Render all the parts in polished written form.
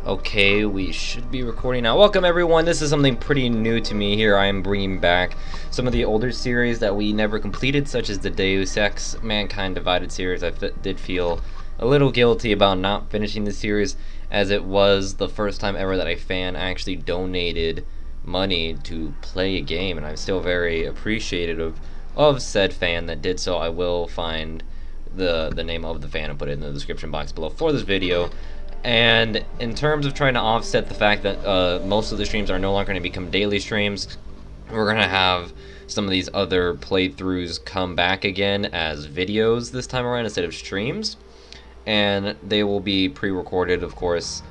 Okay, we should be recording now. Welcome everyone, this is something pretty new to me here. I am bringing back some of the older series that we never completed, such as the Deus Ex Mankind Divided series. I did feel a little guilty about not finishing the series, as it was the first time ever that a fan actually donated money to play a game, and I'm still very appreciative of said fan that did so. I will find the name of the fan and put it in the description box below for this video. And in terms of trying to offset the fact that most of the streams are no longer going to become daily streams, we're going to have some of these other playthroughs come back again as videos this time around instead of streams. And they will be pre-recorded, of course,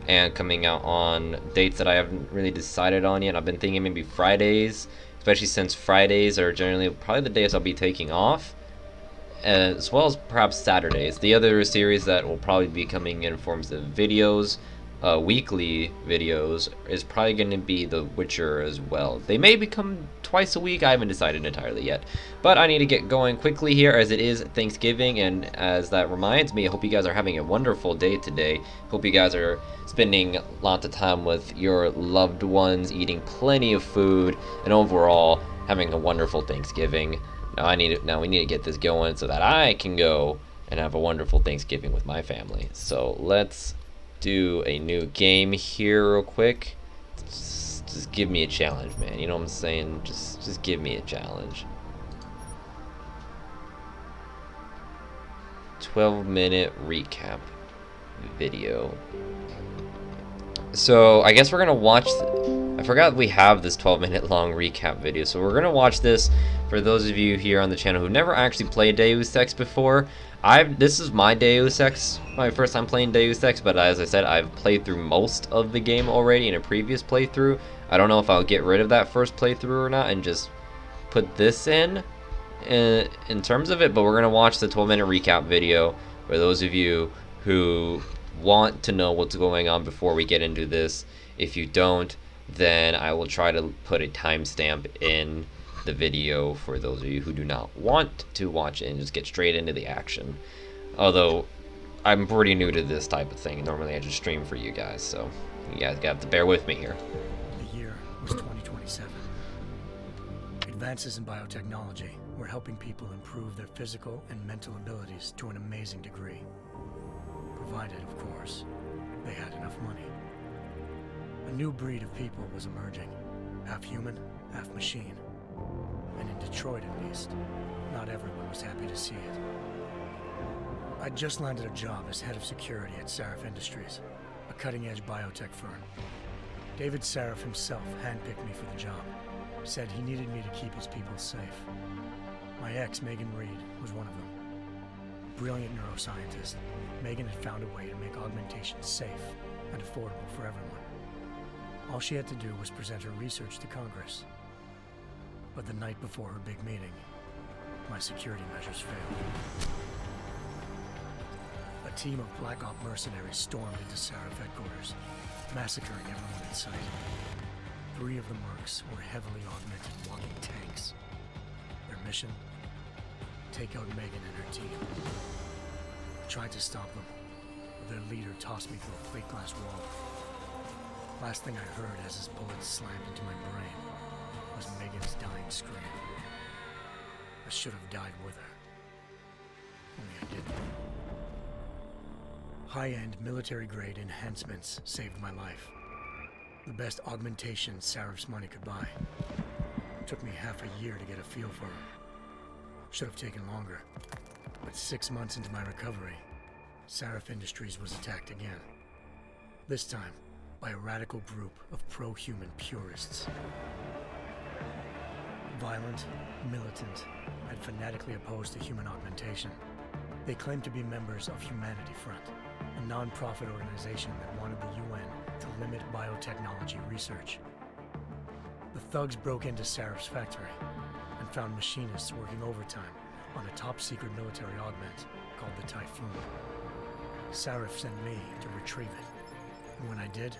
and coming out on dates that I haven't really decided on yet. I've been thinking maybe Fridays, especially since Fridays are generally probably the days I'll be taking off, as well as perhaps Saturdays. The other series that will probably be coming in forms of videos, weekly videos, is probably going to be The Witcher as well. They may become twice a week, I haven't decided entirely yet. But I need to get going quickly here as it is Thanksgiving, and as that reminds me, I hope you guys are having a wonderful day today. Hope you guys are spending lots of time with your loved ones, eating plenty of food, and overall having a wonderful Thanksgiving. Now we need to get this going so that I can go and have a wonderful Thanksgiving with my family. So let's do a new game here real quick. Just give me a challenge, man. You know what I'm saying? Just give me a challenge. 12-minute recap video. So I guess we're gonna watch. I forgot we have this 12-minute long recap video, so we're gonna watch this. For those of you here on the channel who never actually played Deus Ex before, this is my Deus Ex, my first time playing Deus Ex, but as I said, I've played through most of the game already in a previous playthrough. I don't know if I'll get rid of that first playthrough or not and just put this in terms of it, but we're gonna watch the 12-minute recap video for those of you who want to know what's going on before we get into this. If you don't, then I will try to put a timestamp in the video for those of you who do not want to watch it and just get straight into the action. Although I'm pretty new to this type of thing. Normally I just stream for you guys, so you guys have to bear with me here. The year was 2027. Advances in biotechnology were helping people improve their physical and mental abilities to an amazing degree. Provided, of course, they had enough money. A new breed of people was emerging, half human, half machine. And in Detroit, at least, not everyone was happy to see it. I'd just landed a job as head of security at Sarif Industries, a cutting-edge biotech firm. David Sarif himself handpicked me for the job, said he needed me to keep his people safe. My ex, Megan Reed, was one of them. Brilliant neuroscientist, Megan had found a way to make augmentation safe and affordable for everyone. All she had to do was present her research to Congress. But the night before her big meeting, my security measures failed. A team of Black Op mercenaries stormed into Sarif headquarters, massacring everyone in sight. 3 of the mercs were heavily augmented walking tanks. Their mission? Take out Megan and her team. I tried to stop them, but their leader tossed me through a plate glass wall. Last thing I heard as his bullets slammed into my brain was Megan's dying scream. I should have died with her. Only I didn't. High-end military-grade enhancements saved my life. The best augmentation Sarif's money could buy. It took me half a year to get a feel for her. Should have taken longer. But 6 months into my recovery, Sarif Industries was attacked again. This time, by a radical group of pro-human purists. Violent, militant, and fanatically opposed to human augmentation. They claimed to be members of Humanity Front, a non-profit organization that wanted the UN to limit biotechnology research. The thugs broke into Sarif's factory and found machinists working overtime on a top-secret military augment called the Typhoon. Sarif sent me to retrieve it, and when I did,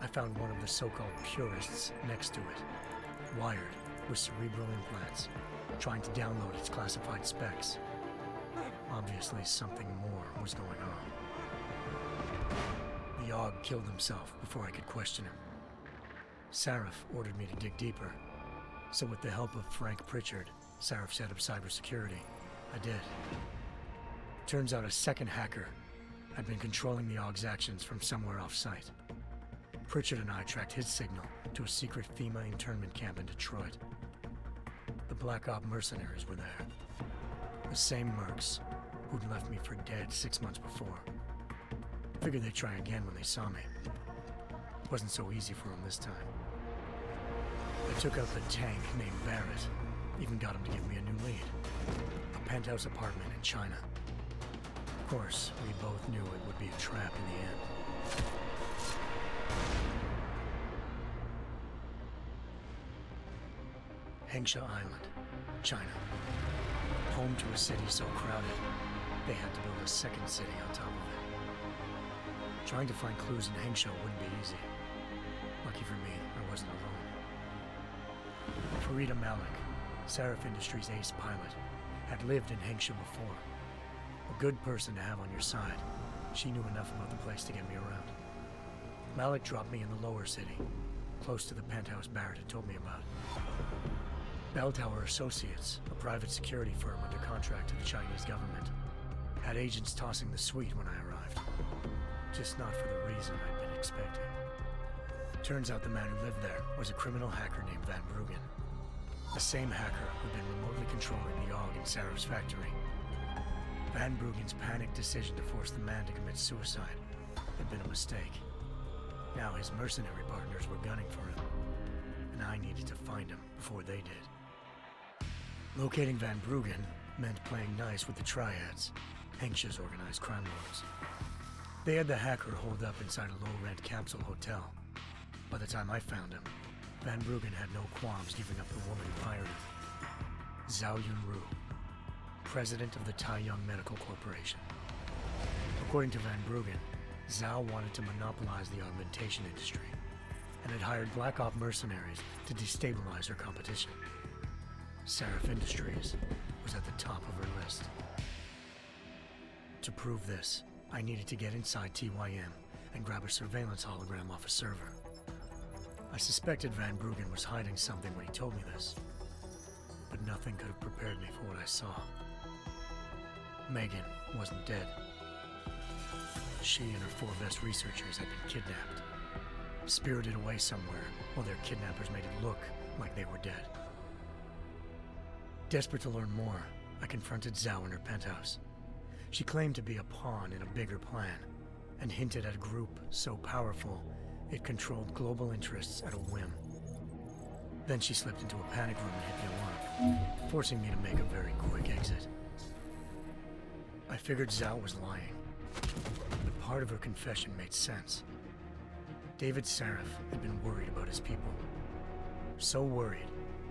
I found one of the so-called purists next to it, wired with cerebral implants, trying to download its classified specs. Obviously, something more was going on. The dog killed himself before I could question him. Sarif ordered me to dig deeper, so with the help of Frank Pritchard, Sarif's head of cybersecurity, I did. Turns out a second hacker had been controlling the AUG's actions from somewhere off-site. Pritchard and I tracked his signal to a secret FEMA internment camp in Detroit. The Black Op mercenaries were there. The same mercs who'd left me for dead 6 months before. Figured they'd try again when they saw me. Wasn't so easy for them this time. I took out the tank named Barrett. Even got him to give me a new lead. A penthouse apartment in China. Of course, we both knew it would be a trap in the end. Hengsha Island, China. Home to a city so crowded, they had to build a second city on top of it. Trying to find clues in Hengsha wouldn't be easy. Lucky for me, I wasn't alone. Farida Malik, Sarif Industries' ace pilot, had lived in Hengsha before. A good person to have on your side. She knew enough about the place to get me around. Malik dropped me in the lower city, close to the penthouse Barrett had told me about. Bell Tower Associates, a private security firm under contract to the Chinese government, had agents tossing the suite when I arrived. Just not for the reason I'd been expecting. Turns out the man who lived there was a criminal hacker named Van Bruggen. The same hacker who'd been remotely controlling the AUG in Sarif's factory. Van Bruggen's panicked decision to force the man to commit suicide had been a mistake. Now his mercenary partners were gunning for him, and I needed to find him before they did. Locating Van Bruggen meant playing nice with the Triads, Hengsha's organized crime lords. They had the hacker holed up inside a low-rent capsule hotel. By the time I found him, Van Bruggen had no qualms giving up the woman who hired him. Zhao Yunru, president of the Taiyang Medical Corporation. According to Van Bruggen, Zhao wanted to monopolize the augmentation industry and had hired Black Op mercenaries to destabilize her competition. Sarif Industries was at the top of her list. To prove this, I needed to get inside TYM and grab a surveillance hologram off a server. I suspected Van Bruggen was hiding something when he told me this, but nothing could have prepared me for what I saw. Megan wasn't dead. She and her 4 best researchers had been kidnapped, spirited away somewhere while their kidnappers made it look like they were dead. Desperate to learn more, I confronted Zhao in her penthouse. She claimed to be a pawn in a bigger plan, and hinted at a group so powerful it controlled global interests at a whim. Then she slipped into a panic room and hit the alarm, forcing me to make a very quick exit. I figured Zhao was lying, but part of her confession made sense. David Sarif had been worried about his people. So worried,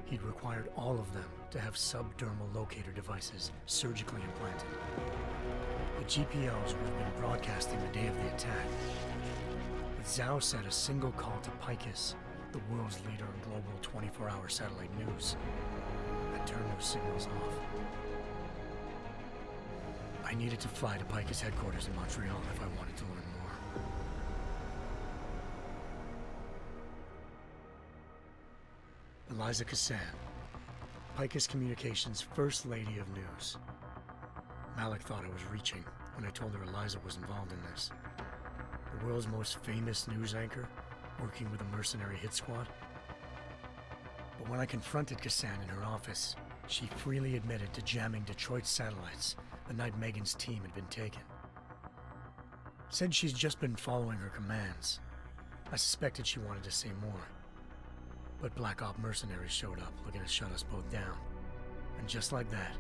he'd required all of them to have subdermal locator devices surgically implanted. The GPLs would have been broadcasting the day of the attack. But Zhao said a single call to Picus, the world's leader in global 24-hour satellite news, had turned those signals off. I needed to fly to Picus headquarters in Montreal if I wanted to learn more. Eliza Kassan, Picus Communications' First Lady of News. Malik thought I was reaching when I told her Eliza was involved in this. The world's most famous news anchor, working with a mercenary hit squad. But when I confronted Kassan in her office, she freely admitted to jamming Detroit's satellites the night Megan's team had been taken. Said she's just been following her commands. I suspected she wanted to say more. But Black Op mercenaries showed up looking to shut us both down. And just like that,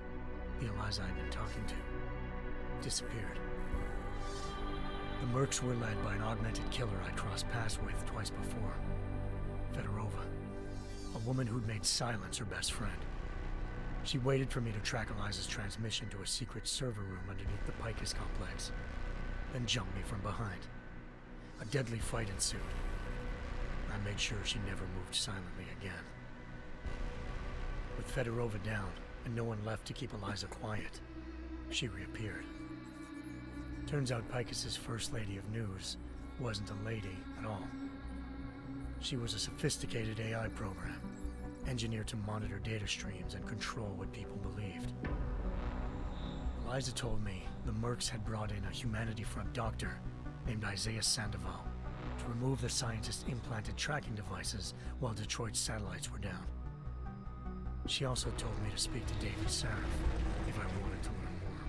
the Eliza I'd been talking to disappeared. The mercs were led by an augmented killer I'd crossed paths with twice before. Fedorova, a woman who'd made silence her best friend. She waited for me to track Eliza's transmission to a secret server room underneath the Picus complex, then jumped me from behind. A deadly fight ensued. I made sure she never moved silently again. With Fedorova down and no one left to keep Eliza quiet, she reappeared. Turns out Picus's First Lady of News wasn't a lady at all. She was a sophisticated AI program, engineered to monitor data streams and control what people believed. Eliza told me the Mercs had brought in a Humanity Front doctor named Isaiah Sandoval to remove the scientist's implanted tracking devices while Detroit's satellites were down. She also told me to speak to David Sarif if I wanted to learn more.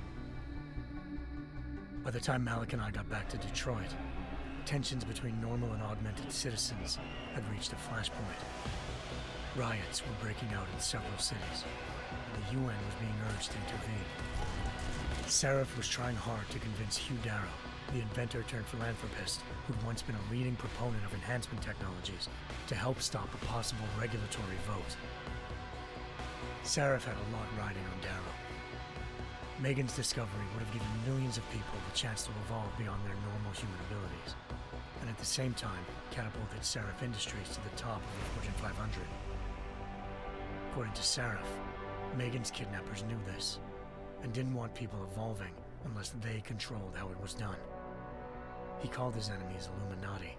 By the time Malik and I got back to Detroit, tensions between normal and augmented citizens had reached a flashpoint. Riots were breaking out in several cities, and the UN was being urged to intervene. Sarif was trying hard to convince Hugh Darrow, the inventor turned philanthropist who'd once been a leading proponent of enhancement technologies, to help stop a possible regulatory vote. Sarif had a lot riding on Darrow. Megan's discovery would have given millions of people the chance to evolve beyond their normal human abilities, and at the same time catapulted Sarif Industries to the top of the Fortune 500. According to Sarif, Megan's kidnappers knew this, and didn't want people evolving unless they controlled how it was done. He called his enemies Illuminati,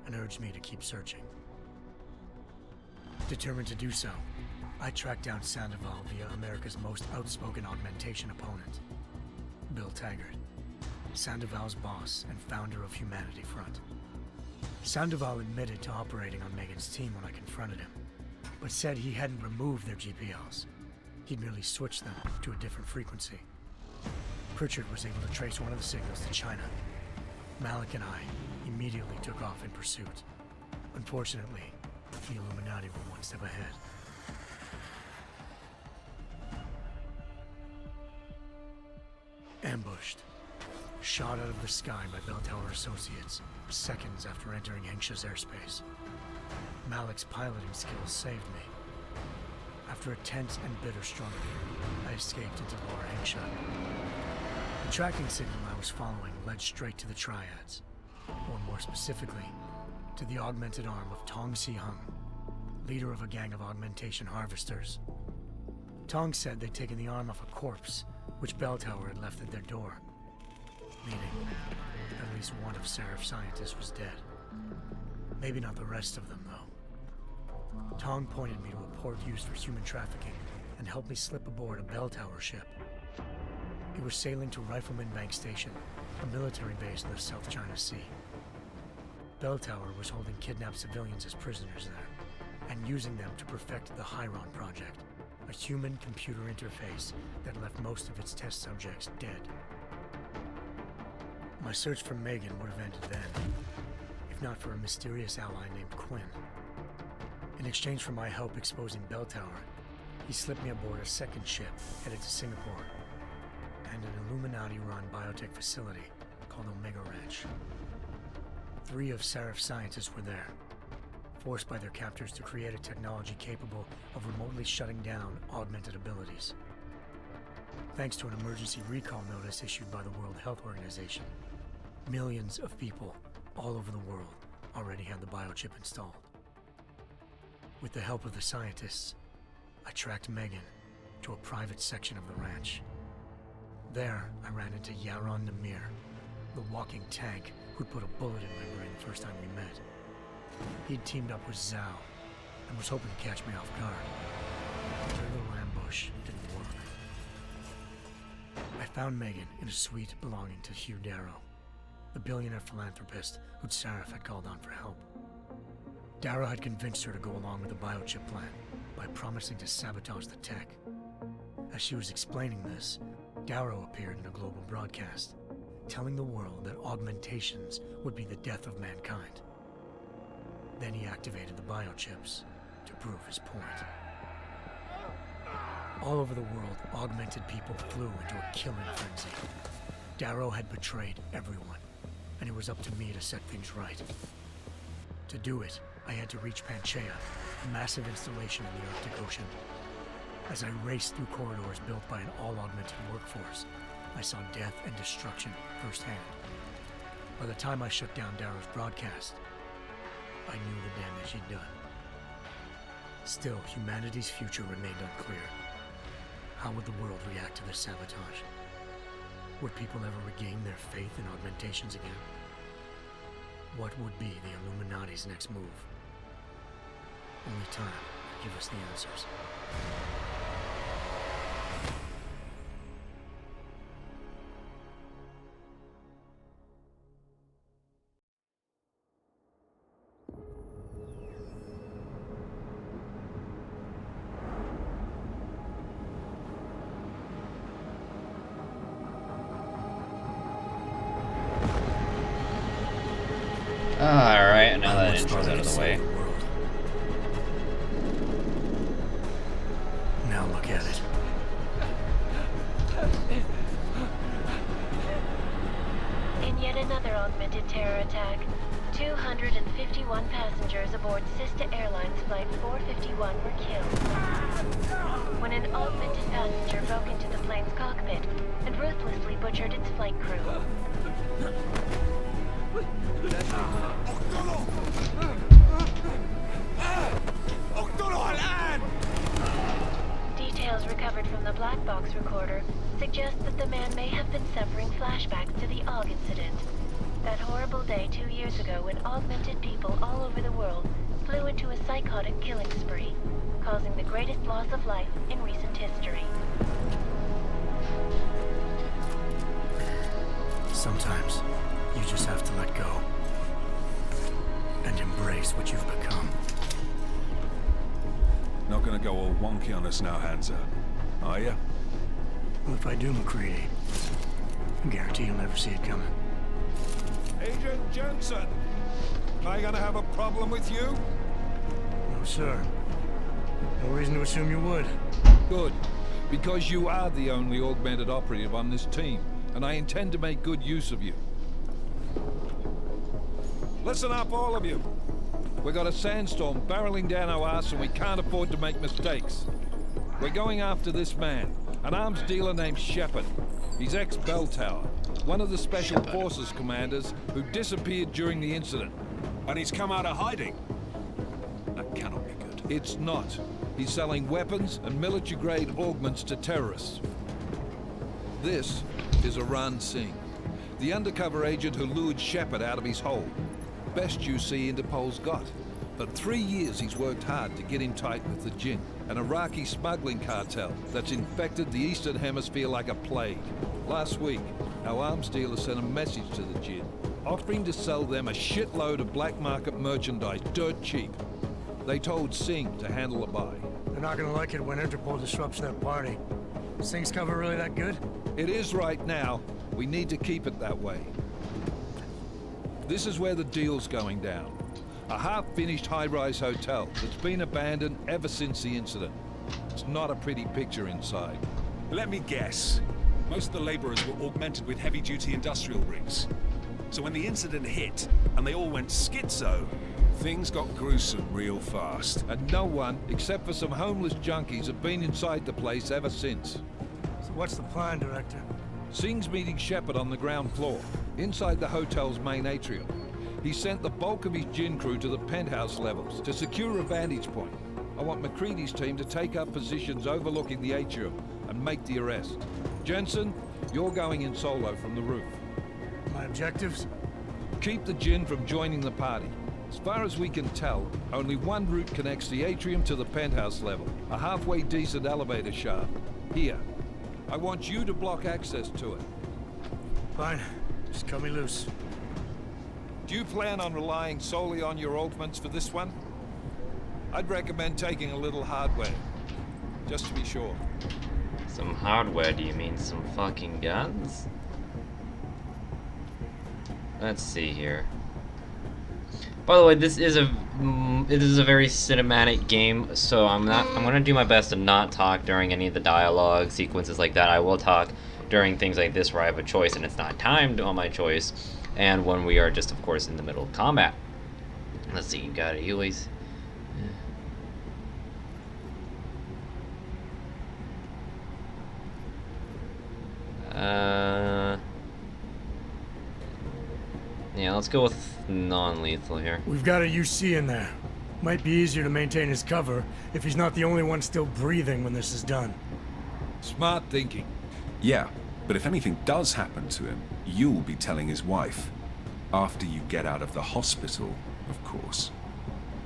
and urged me to keep searching. Determined to do so, I tracked down Sandoval via America's most outspoken augmentation opponent, Bill Taggart, Sandoval's boss and founder of Humanity Front. Sandoval admitted to operating on Megan's team when I confronted him, but said he hadn't removed their GPLs. He'd merely switched them to a different frequency. Pritchard was able to trace one of the signals to China. Malik and I immediately took off in pursuit. Unfortunately, the Illuminati were one step ahead. Ambushed. Shot out of the sky by Bell Tower Associates, seconds after entering Hengsha's airspace. Malik's piloting skills saved me. After a tense and bitter struggle, I escaped into Lower Hengsha. The tracking signal I was following led straight to the Triads, or more specifically, to the augmented arm of Tong Si-hung, leader of a gang of augmentation harvesters. Tong said they'd taken the arm off a corpse, which Bell Tower had left at their door, meaning at least one of Sarif's scientists was dead. Maybe not the rest of them, though. Tong pointed me to a port used for human trafficking and helped me slip aboard a Bell Tower ship. It was sailing to Rifleman Bank Station, a military base in the South China Sea. Bell Tower was holding kidnapped civilians as prisoners there, and using them to perfect the Hyron Project, a human-computer interface that left most of its test subjects dead. My search for Megan would have ended then, if not for a mysterious ally named Quinn. In exchange for my help exposing Bell Tower, he slipped me aboard a second ship headed to Singapore, and an Illuminati-run biotech facility called Omega Ranch. 3 of Sarif's scientists were there, forced by their captors to create a technology capable of remotely shutting down augmented abilities. Thanks to an emergency recall notice issued by the World Health Organization, millions of people all over the world already had the biochip installed. With the help of the scientists, I tracked Megan to a private section of the ranch. There, I ran into Yaron Namir, the walking tank who'd put a bullet in my brain the first time we met. He'd teamed up with Zhao and was hoping to catch me off guard. Their little ambush didn't work. I found Megan in a suite belonging to Hugh Darrow, the billionaire philanthropist who'd Sarif had called on for help. Darrow had convinced her to go along with the biochip plan by promising to sabotage the tech. As she was explaining this, Darrow appeared in a global broadcast, telling the world that augmentations would be the death of mankind. Then he activated the biochips to prove his point. All over the world, augmented people flew into a killing frenzy. Darrow had betrayed everyone, and it was up to me to set things right. To do it, I had to reach Panchaea, a massive installation in the Arctic Ocean. As I raced through corridors built by an all-augmented workforce, I saw death and destruction firsthand. By the time I shut down Darrow's broadcast, I knew the damage he'd done. Still, humanity's future remained unclear. How would the world react to this sabotage? Would people ever regain their faith in augmentations again? what would be the Illuminati's next move. Only time will give us the answers. Alright, now that intro's out of the way. Now look at it. In yet another augmented terror attack, 251 passengers aboard Sister Airlines Flight 451 were killed when an augmented passenger broke into the plane's cockpit and ruthlessly butchered its flight crew. Details recovered from the black box recorder suggest that the man may have been suffering flashbacks to the AUG incident. That horrible day 2 years ago when augmented people all over the world flew into a psychotic killing spree, causing the greatest loss of life in recent history. Sometimes you just have to let go and embrace what you've become. Not gonna go all wonky on us now, Hansa, are you? Well, if I do, McCready, I guarantee you'll never see it coming. Agent Jensen! Am I gonna have a problem with you? No, sir. No reason to assume you would. Good, because you are the only augmented operative on this team, and I intend to make good use of you. Listen up, all of you. We got a sandstorm barreling down our ass and we can't afford to make mistakes. We're going after this man, an arms dealer named Shepard. He's ex-Bell Tower, one of the Special Forces commanders who disappeared during the incident. And he's come out of hiding. That cannot be good. It's not. He's selling weapons and military-grade augments to terrorists. This is Aran Singh, the undercover agent who lured Shepard out of his hole. Best you see Interpol's got. For 3 years he's worked hard to get in tight with the Jinn, an Iraqi smuggling cartel that's infected the Eastern Hemisphere like a plague. Last week, our arms dealer sent a message to the Jinn, offering to sell them a shitload of black market merchandise dirt cheap. They told Singh to handle the buy. They're not gonna like it when Interpol disrupts their party. Is Singh's cover really that good? It is right now. We need to keep it that way. This is where the deal's going down. A half-finished high-rise hotel that's been abandoned ever since the incident. It's not a pretty picture inside. Let me guess. Most of the laborers were augmented with heavy-duty industrial rigs. So when the incident hit, and they all went schizo, things got gruesome real fast. And no one, except for some homeless junkies, have been inside the place ever since. So what's the plan, Director? Singh's meeting Shepard on the ground floor, inside the hotel's main atrium. He sent the bulk of his Jinn crew to the penthouse levels to secure a vantage point. I want McCready's team to take up positions overlooking the atrium and make the arrest. Jensen, you're going in solo from the roof. My objectives? Keep the Jinn from joining the party. As far as we can tell, only one route connects the atrium to the penthouse level, a halfway decent elevator shaft. Here. I want you to block access to it. Fine. Just cut me loose. Do you plan on relying solely on your augments for this one? I'd recommend taking a little hardware, just to be sure. Some hardware, do you mean some fucking guns? Let's see here. By the way, this is a very cinematic game, so I'm gonna do my best to not talk during any of the dialogue sequences like that. I will talk during things like this where I have a choice and it's not timed on my choice, and when we are just, of course, in the middle of combat. Let's see, you got it, Huey's. Yeah, let's go with non-lethal here. We've got a UC in there. Might be easier to maintain his cover if he's not the only one still breathing when this is done. Smart thinking. Yeah, but if anything does happen to him, you'll be telling his wife. After you get out of the hospital, of course.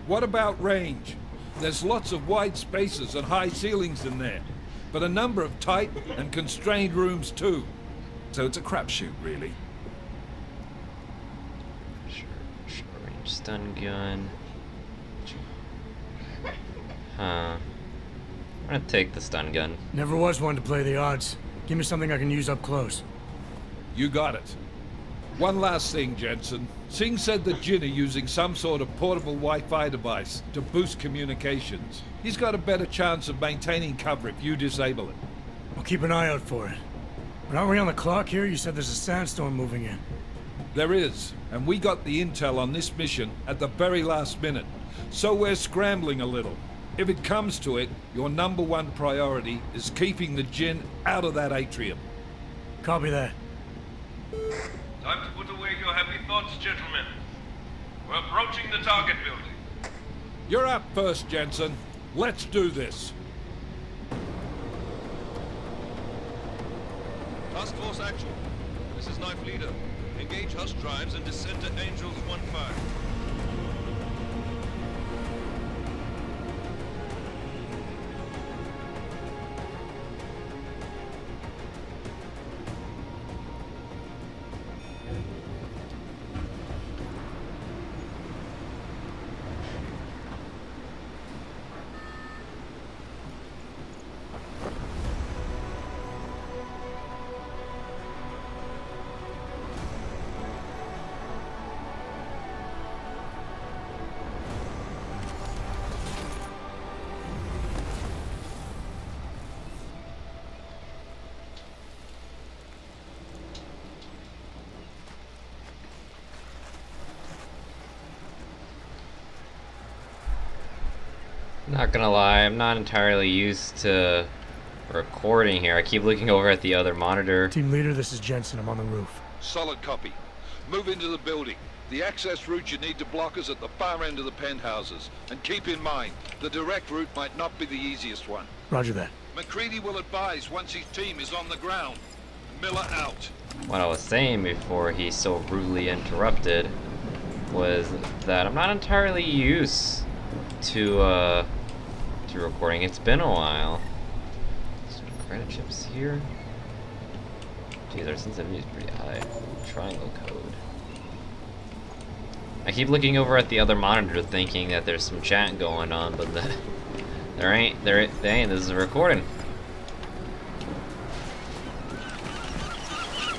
What about range? There's lots of wide spaces and high ceilings in there, but a number of tight and constrained rooms too. So it's a crapshoot, really. Short range stun gun. Huh. I'm gonna take the stun gun. Never was one to play the odds. Give me something I can use up close. You got it. One last thing, Jensen. Singh said that Jin are using some sort of portable Wi-Fi device to boost communications. He's got a better chance of maintaining cover if you disable it. I'll keep an eye out for it. But aren't we on the clock here? You said there's a sandstorm moving in. There is, and we got the intel on this mission at the very last minute. So we're scrambling a little. If it comes to it, your #1 priority is keeping the Jin out of that atrium. Copy that. Time to put away your happy thoughts, gentlemen. We're approaching the target building. You're up first, Jensen. Let's do this. Task Force Actual. This is Knife Leader. Engage Hush drives and descend to Angels 1-5. Not gonna lie, I'm not entirely used to recording here. I keep looking over at the other monitor. Team leader, this is Jensen. I'm on the roof. Solid copy. Move into the building. The access route you need to block is at the far end of the penthouses. And keep in mind, the direct route might not be the easiest one. Roger that. McCready will advise once his team is on the ground. Miller out. What I was saying before he so rudely interrupted was that I'm not entirely used to recording. It's been a while. Some credit chips here. Geez, our sensitivity is pretty high. Triangle code. I keep looking over at the other monitor thinking that there's some chat going on, but there ain't. This is a recording.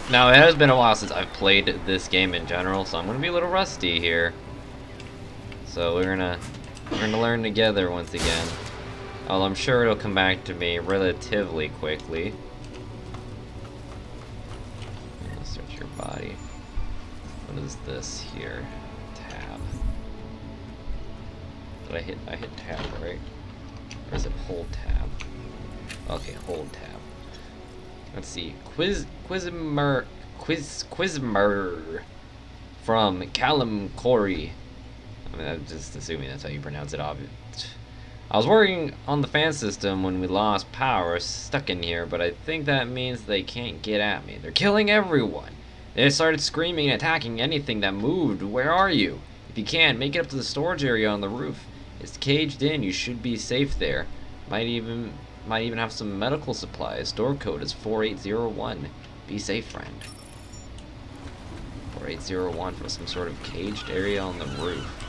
Now, it has been a while since I've played this game in general, so I'm gonna be a little rusty here. So we're gonna learn together once again. Although I'm sure it'll come back to me relatively quickly. Let's search your body. What is this here? Tab. Did I hit tab, right? Or is it hold tab? Okay, hold tab. Let's see. Quizmer from Callum Corey. I mean, I'm just assuming that's how you pronounce it, obviously. I was working on the fan system when we lost power, stuck in here, but I think that means they can't get at me. They're killing everyone. They started screaming and attacking anything that moved. Where are you? If you can, make it up to the storage area on the roof. It's caged in. You should be safe there. Might even have some medical supplies. Door code is 4801. Be safe, friend. 4801 for some sort of caged area on the roof.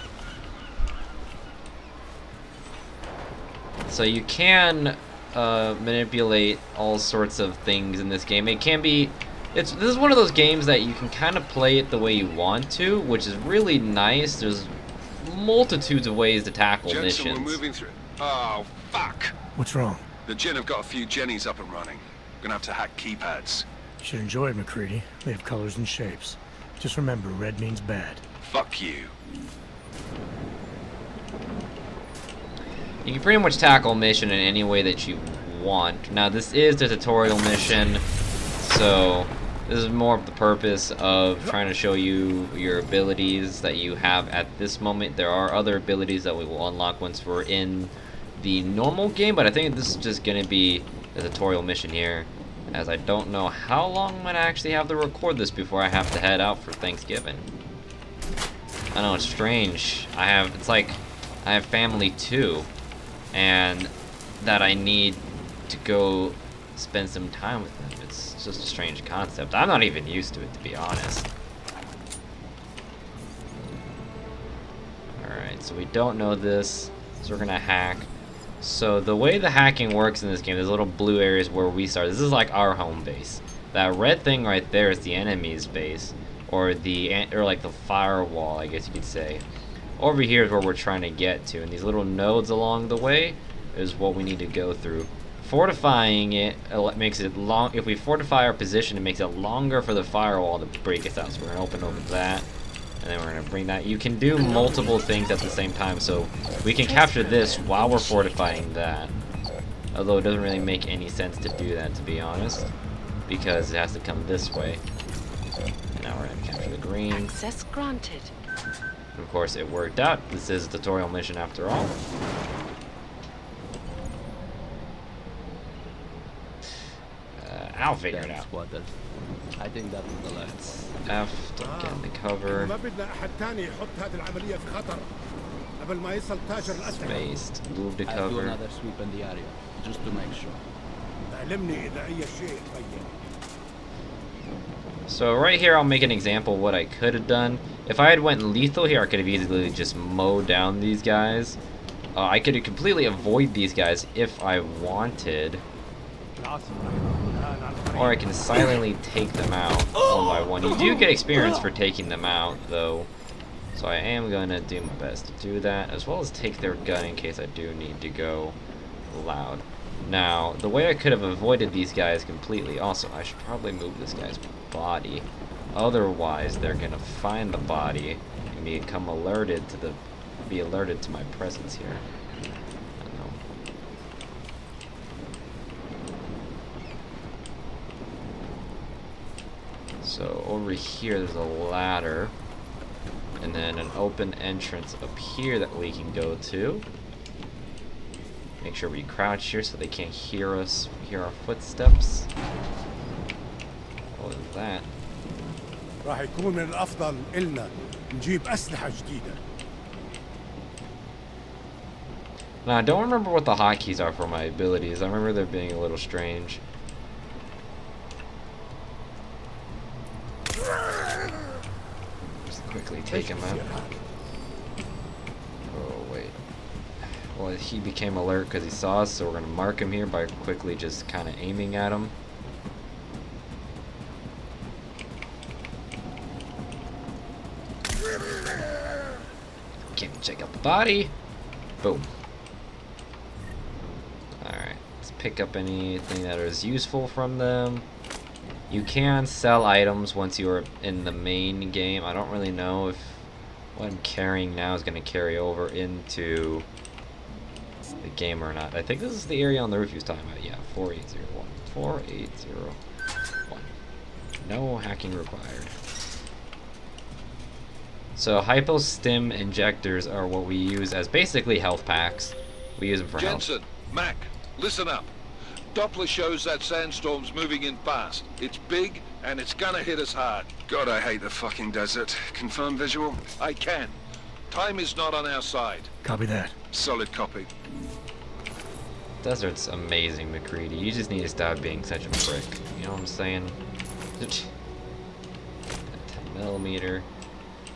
So you can manipulate all sorts of things in this game. It can be, this is one of those games that you can kind of play it the way you want to, which is really nice. There's multitudes of ways to tackle Jensen, missions. we're moving through. Oh, fuck. What's wrong? The Jin have got a few Jennies up and running. Gonna have to hack keypads. You should enjoy it, McCready. They have colors and shapes. Just remember, red means bad. Fuck you. You can pretty much tackle a mission in any way that you want. Now, this is the tutorial mission, so this is more of the purpose of trying to show you your abilities that you have at this moment. There are other abilities that we will unlock once we're in the normal game, but I think this is just going to be the tutorial mission here, as I don't know how long I'm going to actually have to record this before I have to head out for Thanksgiving. I know, it's strange. It's like I have family too, and that I need to go spend some time with them. It's just a strange concept. I'm not even used to it, to be honest. Alright, so we don't know this, so we're gonna hack. So the way the hacking works in this game, there's little blue areas where we start. This is like our home base. That red thing right there is the enemy's base, or like the firewall, I guess you could say. Over here is where we're trying to get to, and these little nodes along the way is what we need to go through. Fortifying it makes it long. If we fortify our position, it makes it longer for the firewall to break us out. So we're gonna open over that, and then we're gonna bring that. You can do multiple things at the same time, so we can capture this while we're fortifying that. Although it doesn't really make any sense to do that, to be honest, because it has to come this way. And now we're gonna capture the green. Access granted. And of course, it worked out. This is a tutorial mission after all. I'll figure it out. I think that was the last. F, don't get in the cover. Spaced, move to I'll do cover. another sweep in the area, just to make sure. So right here, I'll make an example of what I could have done. If I had went lethal here, I could have easily just mowed down these guys. I could have completely avoided these guys if I wanted. Or I can silently take them out one by one. You do get experience for taking them out, though. So I am going to do my best to do that, as well as take their gun in case I do need to go loud. Now, the way I could have avoided these guys completely, also, I should probably move this guy's body. Otherwise, they're going to find the body and become alerted to my presence here. So over here there's a ladder, and then an open entrance up here that we can go to. Make sure we crouch here so they can't hear us, hear our footsteps. What is that? راح يكون من الأفضل إلنا نجيب أسلحة جديدة. Now I don't remember what the hotkeys are for my abilities. I remember they're being a little strange. Just quickly take him out. Oh wait. Well, he became alert because he saw us, so we're gonna mark him here by quickly just kind of aiming at him. Okay, check out the body. Boom. Alright, let's pick up anything that is useful from them. You can sell items once you are in the main game. I don't really know if what I'm carrying now is going to carry over into the game or not. I think this is the area on the roof he was talking about. Yeah, 4801. 4801. No hacking required. So hypostim injectors are what we use as basically health packs. We use them for health. Jensen, Mac, listen up. Doppler shows that sandstorm's moving in fast. It's big, and it's gonna hit us hard. God, I hate the fucking desert. Confirm visual? I can. Time is not on our side. Copy that. Solid copy. Desert's amazing, McCready. You just need to stop being such a prick. You know what I'm saying? 10mm.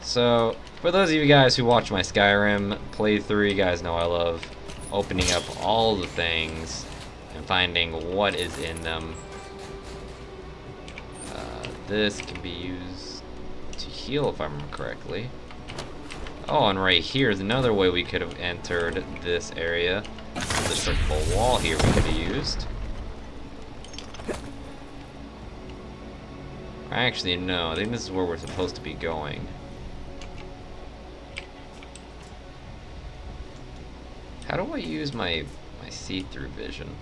So, for those of you guys who watch my Skyrim playthrough, you guys know I love opening up all the things and finding what is in them. This can be used to heal, if I remember correctly. Oh, and right here is another way we could have entered this area. The destructible wall here we could have used. Actually, no. I think this is where we're supposed to be going. How do I use my see-through vision?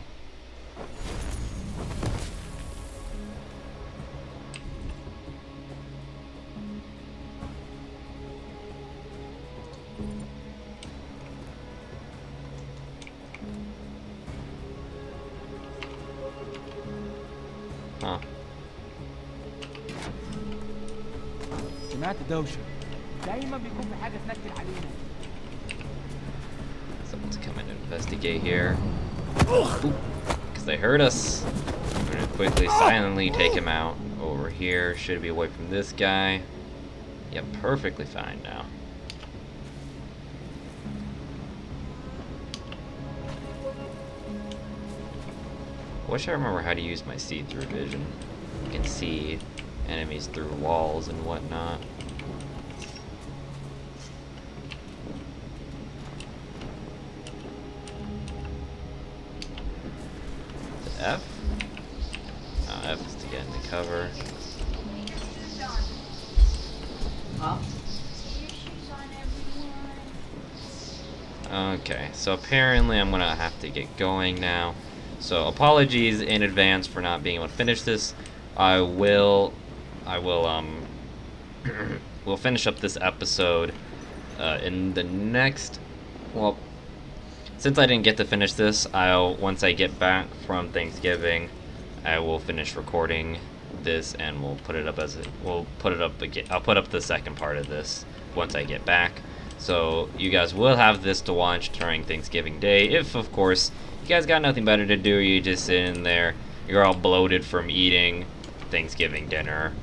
Huh. سمعت دوشة. Someone's coming to investigate here. Because they heard us. I'm gonna quickly, silently take him out. Over here, should be away from this guy. Yep, perfectly fine now. Wish I remember how to use my see-through vision. I can see enemies through walls and whatnot. Is it F? No, F is to get into cover. Okay, so apparently I'm gonna have to get going now. So apologies in advance for not being able to finish this. We'll finish up this episode in the next, well, since I didn't get to finish this, once I get back from Thanksgiving, I will finish recording this and we'll put it up again. I'll put up the second part of this once I get back. So you guys will have this to watch during Thanksgiving Day. If, of course, you guys got nothing better to do, you just sitting there, you're all bloated from eating Thanksgiving dinner,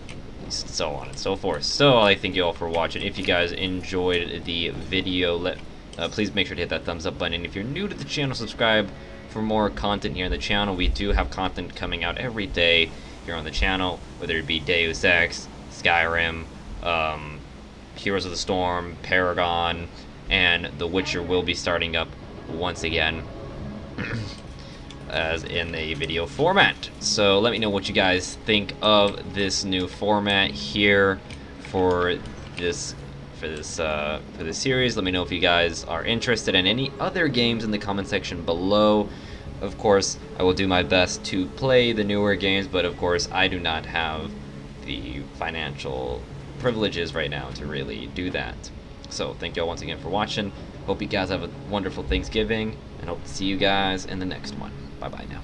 so on and so forth. So I thank you all for watching. If you guys enjoyed the video, please make sure to hit that thumbs up button. And if you're new to the channel, subscribe for more content here on the channel. We do have content coming out every day here on the channel, whether it be Deus Ex, Skyrim, Heroes of the Storm, Paragon, and The Witcher will be starting up once again as in a video format. So let me know what you guys think of this new format here for this series. Let me know if you guys are interested in any other games in the comment section below. Of course, I will do my best to play the newer games, but of course I do not have the financial privileges right now to really do that. So thank you all once again for watching. Hope you guys have a wonderful Thanksgiving and hope to see you guys in the next one. Bye bye now.